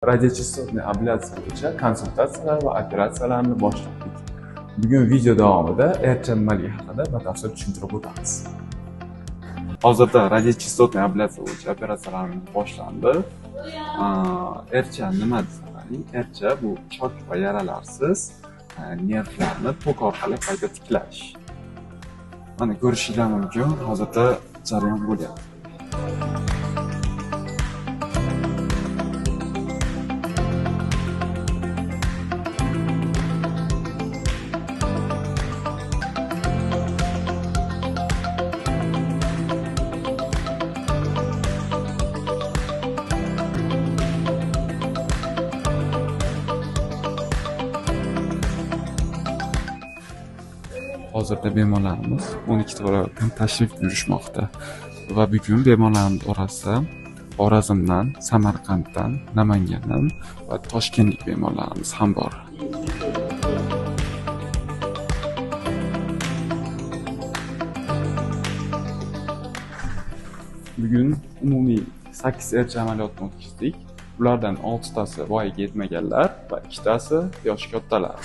Radiachastotniy ablyasiya bo'yicha konsultatsiyalar va operatsiyalarni boshladik. Bugun video davomida RCMali haqida batafsil tushuntirib o'tamiz. Hozirda radiachastotniy ablyasiya bo'yicha operatsiyalarimiz boshlandi. RCA nima desak, RCA bu chok va yaralarsiz nervlarni tok orqali qayta tiklash. Mana ko'rishingiz mumkin, hozirda jarayon bo'lyapti. Hozirda bemorlarimiz 12 viloyatdan tashrif buyurishmoqda va bugun bemorlarimiz orasida Xorazmdan, Samarqanddan, Namangandan va Toshkentlik bemorlarimiz ham bor. Bugun umumiy 8 RCA amaliyotini o'tkazdik. Ulardan 6 tasi voyaga yetmaganlar va 2 tasi yoshi kattalar.